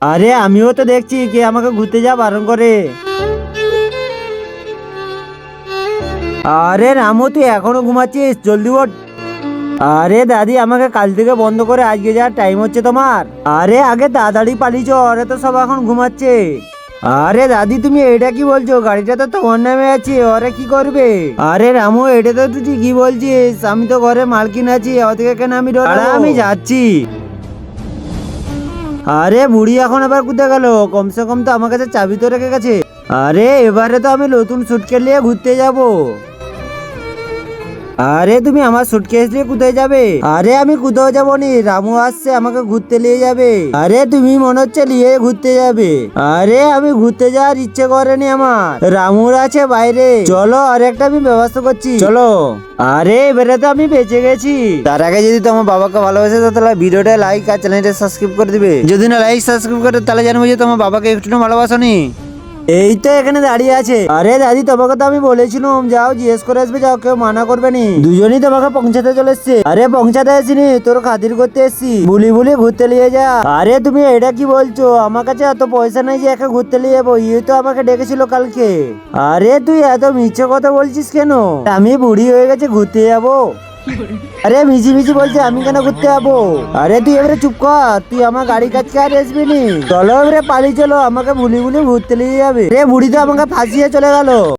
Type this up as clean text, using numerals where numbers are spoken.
আরে আমিও তো দেখছি কে আমাকে ঘুরতে যা বারণ করে। আরে রামু তুই এখনো ঘুমাচ্ছিস, জলদি ওঠ। আরে দাদি আমাকে কাল থেকে বন্ধ করে আজকে যাওয়ার টাইম হচ্ছে তোমার। আরে আগে তাড়াতাড়ি পালিয়েছ, আরে তো সব এখন ঘুমাচ্ছে। আরে দাদি তুমি এটা কি বলছো? গাড়িটা তো তোমার নামে আছে, ওরা কি করবে? আরে রামু এটা তো তুই কি বলছিস? আমি তো ঘরে মালকিন আছি, ওদিকে কেন আমি ডরাবো? আমি যাচ্ছি। আরে বুড়ি এখন আবার কোথায় গেল? কমসে কম তো আমার কাছে চাবি তো রেখে গেছে। আরে এবারে তো আমি নতুন সুটকেস নিয়ে ঘুরতে যাব। আরে তুমি আমার সুটকেস নিয়ে কোথায় যাবে? আরে আমি কোথাও যাবো নি, রামু আসছে আমাকে ঘুরতে নিয়ে যাবে। আরে তুমি মনে হচ্ছে নিয়ে ঘুরতে যাবে। আরে আমি ঘুরতে যাওয়ার ইচ্ছে করেনি আমার, রামুর আছে বাইরে। চলো আর একটা আমি ব্যবস্থা করছি, চলো। আরে এবারে তো আমি বেঁচে গেছি। তার আগে যদি তোমার বাবাকে ভালোবাসে তো তাহলে ভিডিওটা লাইক আর চ্যানেলটা সাবস্ক্রাইব করে দিবে। যদি না লাইক সাবস্ক্রাইব করে তাহলে জানবো যে তোমার বাবাকে একটু ভালোবাসনি। এই তো এখানে দাঁড়িয়ে আছে। আরে দাদি তোমাকে তো আমি বলেছিলাম যাও জিজ্ঞেস করে আসবে, যাও কেউ মানা করবে নি। দুজনই তোমাকে পৌঁছাতে চলে এসছে। আরে পৌঁছাতে আসিনি, তোর খাতির করতে এসছি, বুলি বুলি ঘুরতে নিয়ে যা। আরে তুমি এটা কি বলছো? আমার কাছে এত পয়সা নেই যে একা ঘুরতে নিয়ে যাবো। ইয়ে তো আমাকে ডেকেছিল কালকে। আরে তুই এত মিথ্যে কথা বলছিস কেন? আমি বুড়ি হয়ে গেছে ঘুরতে যাবো? আরে মিছি মিছি বলছে, আমি কেন ঘুরতে যাবো? আরে তুই এবারে চুপ কর, তুই আমার গাড়ির কাছে আর আসবি নি। চলো এবারে পালিয়ে চলো, আমাকে বুলি বুলি ঘুরতে নিয়ে যাবে। রে বুড়ি তো আমাকে ফাঁসিয়ে চলে গেল।